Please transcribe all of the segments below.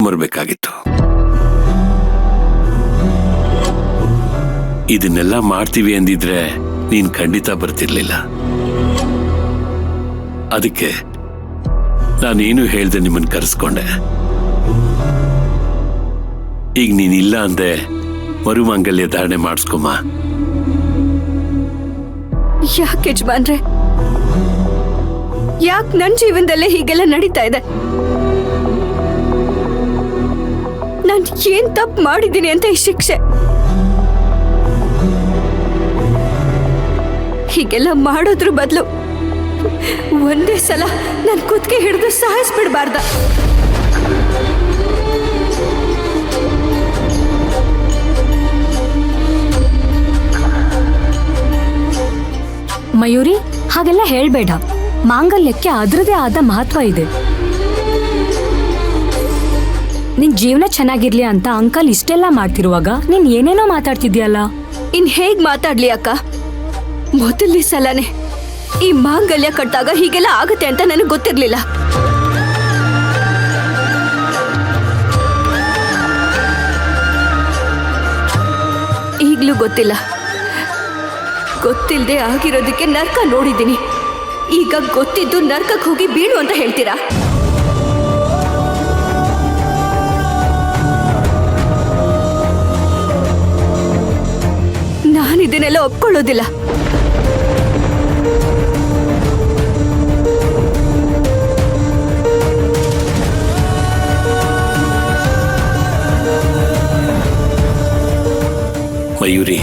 ತಗೊಂಬರ್ಬೇಕಾಗಿತ್ತು. ಇದನ್ನೆಲ್ಲ ಮಾಡ್ತೀವಿ ಅಂದಿದ್ರೆ ನೀನ್ ಖಂಡಿತ ಬರ್ತಿರ್ಲಿಲ್ಲ. ಅದಕ್ಕೆ ನಾನೇನು ಹೇಳ್ದೆ ನಿಮ್ಮನ್ ಕರೆಸ್ಕೊಂಡೆ. ಈಗ ನೀನಿಲ್ಲ ಅಂದೆ ಮರುಮಾಂಗಲ್ಯ ಧಾರಣೆ ಮಾಡಿಸ್ಕೊಮ್ಮ. ಯಾಕೆ ಯಜಮಾನ್ರೆ, ಯಾಕೆ ನನ್ನ ಜೀವನದಲ್ಲೇ ಹೀಗೆಲ್ಲ ನಡೀತಾ ಇದೆ? ನಾನು ಏನ್ ತಪ್ಪು ಮಾಡಿದ್ದೀನಿ ಅಂತ ಈ ಶಿಕ್ಷೆ? ಹೀಗೆಲ್ಲ ಮಾಡೋದ್ರ ಬದಲು ಒಂದೇ ಸಲ ನನ್ ಕುತ್ತಿಗೆ ಹಿಡಿದು ಸಾಯಿಸ್ಬಿಡ್ಬಾರ್ದ? ಮಯೂರಿ, ಹಾಗೆಲ್ಲ ಹೇಳ್ಬೇಡ. ಮಾಂಗಲ್ಯಕ್ಕೆ ಅದರದೇ ಆದ ಮಹತ್ವ ಇದೆ. ನಿನ್ ಜೀವನ ಚೆನ್ನಾಗಿರ್ಲಿ ಅಂತ ಅಂಕಲ್ ಇಷ್ಟೆಲ್ಲ ಮಾಡ್ತಿರುವಾಗ ನೀನ್ ಏನೇನೋ ಮಾತಾಡ್ತಿದ್ಯಲ್ಲ. ಇನ್ ಹೇಗ್ ಮಾತಾಡ್ಲಿ ಅಕ್ಕ? ಮೊದಲನೇ ಸಲನೇ ಈ ಮಾಂಗಲ್ಯ ಕಟ್ಟಾಗ ಹೀಗೆಲ್ಲ ಆಗುತ್ತೆ ಅಂತ ನನಗೆ ಗೊತ್ತಿರ್ಲಿಲ್ಲ. ಈಗ್ಲೂ ಗೊತ್ತಿಲ್ಲ. ಗೊತ್ತಿಲ್ಲದೆ ಆಗಿರೋದಕ್ಕೆ ನರ್ಕ ನೋಡಿದ್ದೀನಿ. ಈಗ ಗೊತ್ತಿದ್ದು ನರ್ಕಕ್ಕೆ ಹೋಗಿ ಬೀಳು ಅಂತ ಹೇಳ್ತೀರಾ? ನಾನು ಇದನ್ನೆಲ್ಲ ಒಪ್ಕೊಳ್ಳೋದಿಲ್ಲ. ಮಯೂರಿ,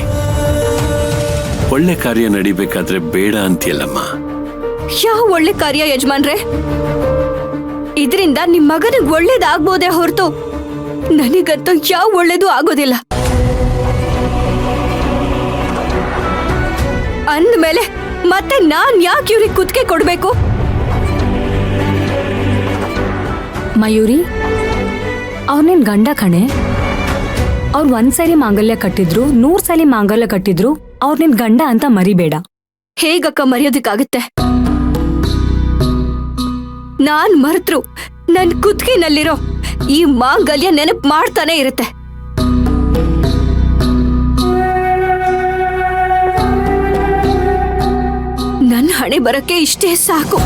ಒಳ್ಳೆ ಕಾರ್ಯ ನಡಿಬೇಕಾದ್ರೆ ಬೇಡ ಅಂತೀಯಲ್ಲಮ್ಮ. ಯಾವ ಒಳ್ಳೆ ಕಾರ್ಯ ಯಜಮಾನ್ರೆ? ಇದರಿಂದ ನಿಮ್ ಮಗನಿಗೆ ಒಳ್ಳೇದಾಗ್ಬೋದೇ ಹೊರತು ನನಗಂತೂ ಯಾವ ಒಳ್ಳೇದು ಆಗೋದಿಲ್ಲ. ಅಂದ್ಮೇಲೆ ಮತ್ತೆ ನಾನ್ ಯಾಕೆ ಇವ್ರಿಗೆ ಕುತ್ತಿಗೆ ಕೊಡ್ಬೇಕು? ಮಯೂರಿ, ಅವ್ನೇನ್ ಗಂಡ ಕಣೆ. ಅವ್ರು ಒಂದ್ಸಲಿ ಮಾಂಗಲ್ಯ ಕಟ್ಟಿದ್ರು, 100 ಸಲಿ ಮಾಂಗಲ್ಯ ಕಟ್ಟಿದ್ರು, ಅವ್ರ ನಿನ್ ಗಂಡ ಅಂತ ಮರಿಬೇಡ. ಹೇಗಕ್ಕ ಮರೆಯೋದಕ್ಕಾಗತ್ತೆ? ನಾನ್ ಮರೆತ್ರು ನನ್ ಕುತ್ತಿಗೆನಲ್ಲಿರೋ ಈ ಮಾಂಗಲ್ಯ ನೆನಪು ಮಾಡ್ತಾನೆ ಇರುತ್ತೆ. ನನ್ನ ಹಣೆ ಬರಕ್ಕೆ ಇಷ್ಟೇ ಸಾಕು.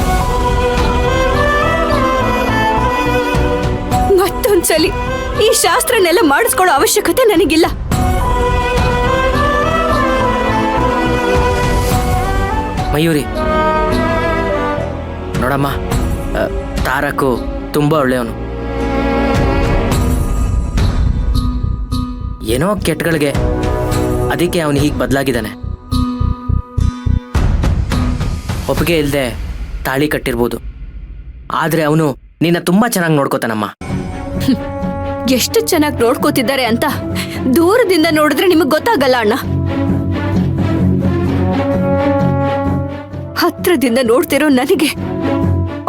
ಮತ್ತೊಂದ್ಸಲಿ ಈ ಶಾಸ್ತ್ರನೆಲ್ಲ ಮಾಡಿಸ್ಕೊಳ್ಳೋ ಅವಶ್ಯಕತೆ ನನಗಿಲ್ಲ. ಮಯೂರಿ ನೋಡಮ್ಮ, ತಾರಕು ತುಂಬಾ ಒಳ್ಳೆಯವನು. ಏನೋ ಕೆಟ್ಟಗಳಿಗೆ ಅದಕ್ಕೆ ಅವನು ಹೀಗೆ ಬದಲಾಗಿದ್ದಾನೆ. ಒಪ್ಪಿಗೆ ಇಲ್ಲದೆ ತಾಳಿ ಕಟ್ಟಿರ್ಬೋದು, ಆದ್ರೆ ಅವನು ನಿನ್ನ ತುಂಬಾ ಚೆನ್ನಾಗಿ ನೋಡ್ಕೋತಾನಮ್ಮ. ಎಷ್ಟು ಚೆನ್ನಾಗಿ ನೋಡ್ಕೋತಿದ್ದಾರೆ ಅಂತ ದೂರದಿಂದ ನೋಡಿದ್ರೆ ನಿಮಗ್ ಗೊತ್ತಾಗಲ್ಲ ಅಣ್ಣ. ಹತ್ರದಿಂದ ನೋಡ್ತಿರೋ ನನಗೆ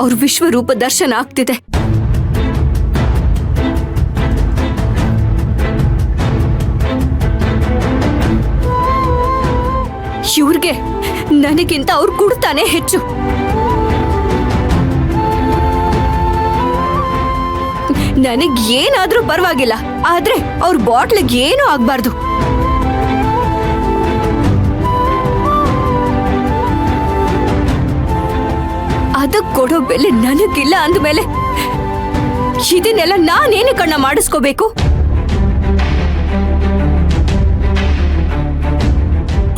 ಅವ್ರ ವಿಶ್ವರೂಪ ದರ್ಶನ ಆಗ್ತಿದೆ. ಇವ್ರಿಗೆ ನನಗಿಂತ ಅವ್ರು ಕುಡ್ತಾನೆ ಹೆಚ್ಚು. ನನಗ್ ಏನಾದ್ರೂ ಪರವಾಗಿಲ್ಲ, ಆದ್ರೆ ಅವ್ರ ಬಾಟ್ಲಿಗೆ ಏನೂ ಆಗ್ಬಾರ್ದು. ಅದಕ್ ಕೊಡೋ ಬೆಲೆ ನನಗಿಲ್ಲ ಅಂದ್ಮೇಲೆ ಇದನ್ನೆಲ್ಲ ನಾನೇನು ಕಣ್ಣ ಮಾಡಿಸ್ಕೋಬೇಕು?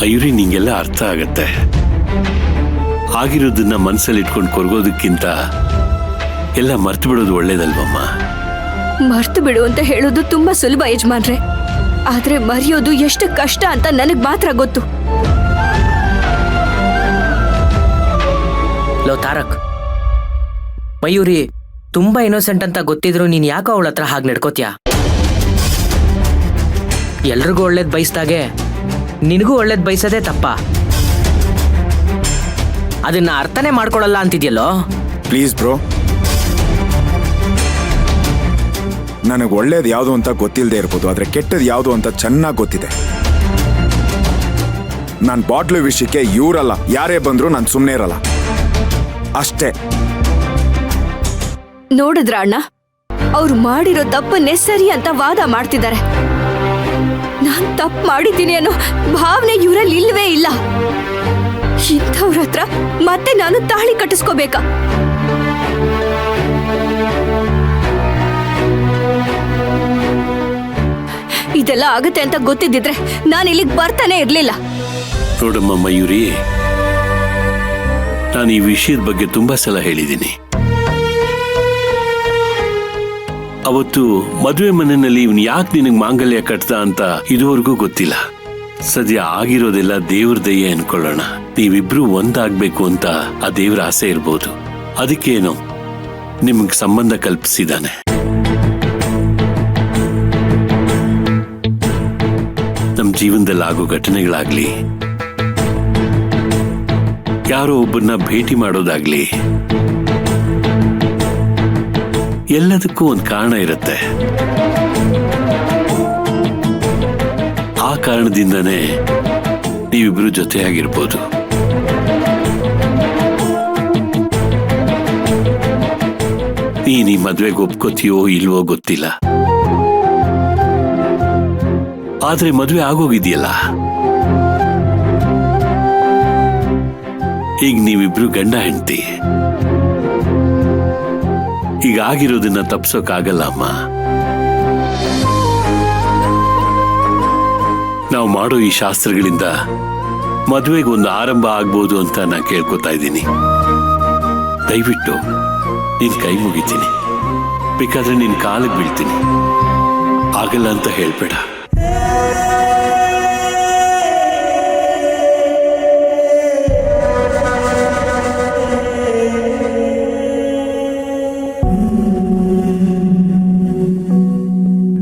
ಮಯೂರಿ, ನಿಂಗೆಲ್ಲ ಅರ್ಥ ಆಗತ್ತೆ. ಆಗಿರೋದನ್ನ ಮನಸ್ಸಲ್ಲಿ ಇಟ್ಕೊಂಡು ಕೊರಗೋದಕ್ಕಿಂತ ಎಲ್ಲ ಮರ್ತು ಬಿಡೋದು ಒಳ್ಳೇದಲ್ವಮ್ಮ? ಮರ್ತು ಬಿಡು ಅಂತ ಹೇಳೋದು ತುಂಬಾ ಸುಲಭ ಯಜಮಾನ್ರೆ, ಆದ್ರೆ ಮರೆಯೋದು ಎಷ್ಟು ಕಷ್ಟ ಅಂತ ನನಗ್ ಮಾತ್ರ ಗೊತ್ತು. ಲೋ ತಾರಕ್, ಮಯೂರಿ ತುಂಬಾ ಇನ್ನೋಸೆಂಟ್ ಅಂತ ಗೊತ್ತಿದ್ರು ನೀನ್ ಯಾಕೋ ಅವಳ ಹತ್ರ ಹಾಗೆ ನಡ್ಕೋತೀಯ? ಎಲ್ರಿಗೂ ಒಳ್ಳೇದ್ ಬಯಸ್ದಾಗೆ ನಿನಗೂ ಒಳ್ಳೇದ್ ಬಯಸೋದೇ ತಪ್ಪ. ಅದನ್ನ ಅರ್ಥನೇ ಮಾಡ್ಕೊಳಲ್ಲ ಅಂತಿದ್ಯಲ್ಲೋ. ಪ್ಲೀಸ್ ಬ್ರೋ, ನನಗೆ ಒಳ್ಳೇದು ಯಾವುದು ಅಂತ ಗೊತ್ತಿಲ್ಲದೆ ಇರ್ಬೋದು, ಆದ್ರೆ ಕೆಟ್ಟದ್ದು ಯಾವುದು ಅಂತ ಚೆನ್ನಾಗಿ ಗೊತ್ತಿದೆ. ನಾನು ಬಾಟ್ಲು ವಿಷಯಕ್ಕೆ ಇವರಲ್ಲ ಯಾರೇ ಬಂದ್ರು ನಾನು ಸುಮ್ಮನೆ ಇರಲ್ಲ ಅಷ್ಟೇ. ನೋಡಿದ್ರ ಅಣ್ಣ, ಅವ್ರು ಮಾಡಿರೋ ತಪ್ಪನ್ನೇ ಸರಿ ಅಂತ ವಾದ ಮಾಡ್ತಿದ್ದಾರೆ. ನಾನ್ ತಪ್ಪು ಮಾಡಿದ್ದೀನಿ ಅನ್ನೋ ಭಾವನೆ ಇವರಲ್ಲಿ ಇಲ್ವೇ ಇಲ್ಲ. ಇಂಥವ್ರ ಹತ್ರ ಮತ್ತೆ ನಾನು ತಾಳಿ ಕಟ್ಟಿಸ್ಕೋಬೇಕಾ? ಇದೆಲ್ಲ ಆಗತ್ತೆ ಅಂತ ಗೊತ್ತಿದ್ದಿದ್ರೆ ನಾನು ಇಲ್ಲಿಗೆ ಬರ್ತಾನೆ ಇರ್ಲಿಲ್ಲ. ನೋಡಮ್ಮ ಮಯೂರಿ, ನಾನು ಈ ವಿಷಯದ ಬಗ್ಗೆ ತುಂಬಾ ಸಲ ಹೇಳಿದ್ದೀನಿ. ಅವತ್ತು ಮದುವೆ ಮನೆಯಲ್ಲಿ ಇವನ್ ಯಾಕೆ ನಿನಗೆ ಮಾಂಗಲ್ಯ ಕಟ್ತ ಅಂತ ಇದುವರೆಗೂ ಗೊತ್ತಿಲ್ಲ. ಸದ್ಯ ಆಗಿರೋದೆಲ್ಲ ದೇವ್ರ ದಯೆ ಅನ್ಕೊಳ್ಳೋಣ. ನೀವಿಬ್ರು ಒಂದಾಗ್ಬೇಕು ಅಂತ ಆ ದೇವ್ರ ಆಸೆ ಇರ್ಬೋದು. ಅದಕ್ಕೇನು ನಿಮ್ಗೆ ಸಂಬಂಧ ಕಲ್ಪಿಸಿದಾನೆ. ನಮ್ಮ ಜೀವನದಲ್ಲಿ ಆಗೋ ಘಟನೆಗಳಾಗ್ಲಿ, ಯಾರೋ ಒಬ್ಬರನ್ನ ಭೇಟಿ ಮಾಡೋದಾಗ್ಲಿ, ಎಲ್ಲದಕ್ಕೂ ಒಂದು ಕಾರಣ ಇರುತ್ತೆ. ಆ ಕಾರಣದಿಂದನೇ ನೀವಿಬ್ರು ಜೊತೆಯಾಗಿರ್ಬೋದು. ನೀನ್ ಈ ಮದ್ವೆಗೆ ಒಪ್ಕೋತೀಯೋ ಇಲ್ವೋ ಗೊತ್ತಿಲ್ಲ, ಆದ್ರೆ ಮದ್ವೆ ಆಗೋಗಿದೆಯಲ್ಲ. ಈಗ ನೀವಿಬ್ರು ಗಂಡ ಹೆಂಡತಿ. ಈಗ ಆಗಿರೋದನ್ನ ತಪ್ಸೋಕ್ಕಾಗಲ್ಲ ಅಮ್ಮ. ನಾವು ಮಾಡೋ ಈ ಶಾಸ್ತ್ರಗಳಿಂದ ಮದುವೆಗೆ ಒಂದು ಆರಂಭ ಆಗ್ಬೋದು ಅಂತ ನಾ ಕೇಳ್ಕೊತಾ ಇದ್ದೀನಿ. ದಯವಿಟ್ಟು ನಿನ್ ಕೈ ಮುಗಿತೀನಿ, ಬೇಕಾದ್ರೆ ನಿನ್ ಕಾಲಿಗೆ ಬೀಳ್ತೀನಿ. ಆಗಲ್ಲ ಅಂತ ಹೇಳ್ಬೇಡ.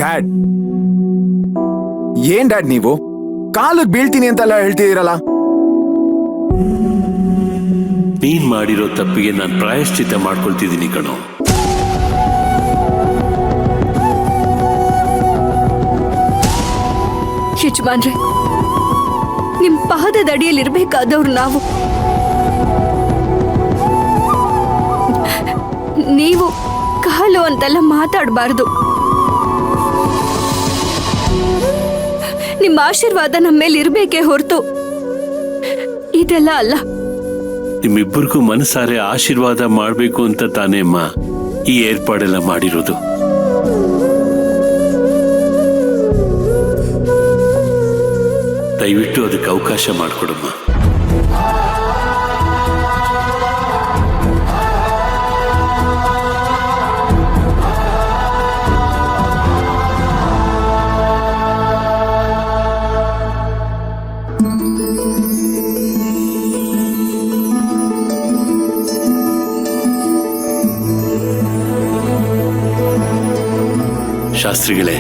ಡ್ಯಾಡ್, ಏನ್ ಡ್ಯಾಡ್ ನೀವು ಕಾಲಿಗೆ ಬೀಳ್ತೀನಿ ಅಂತೆಲ್ಲ ಹೇಳ್ತಿದ್ದೀರಲ್ಲ? ನೀನ್ ಮಾಡಿರೋ ತಪ್ಪಿಗೆ ನಾನು ಪ್ರಾಯಶ್ಚಿತ್ತ ಮಾಡ್ಕೊಳ್ತಿದ್ದೀನಿ ಕಣೋ. ಯಜಮಾನ್ರೆ, ನಿಮ್ ಪಾದದ ಅಡಿಯಲ್ಲಿರ್ಬೇಕಾದವ್ರು ನಾವು. ನೀವು ಕಾಲು ಅಂತೆಲ್ಲ ಮಾತಾಡಬಾರ್ದು. ನಿಮ್ಮ ಆಶೀರ್ವಾದ ನಮ್ಮ ಮೇಲೆ ಇರ್ಬೇಕೇ ಹೊರತು ಇದೆಲ್ಲ ಅಲ್ಲ. ನಿಮ್ಮಿಬ್ಬರಿಗೂ ಮನಸಾರೆ ಆಶೀರ್ವಾದ ಮಾಡ್ಬೇಕು ಅಂತ ತಾನೇ ಅಮ್ಮ ಈ ಏರ್ಪಾಡೆಲ್ಲ ಮಾಡಿರೋದು. ದಯವಿಟ್ಟು ಅದಕ್ಕೆ ಅವಕಾಶ ಮಾಡಿಕೊಡಮ್ಮ. ಶಾಸ್ತ್ರಿಗಳೇ,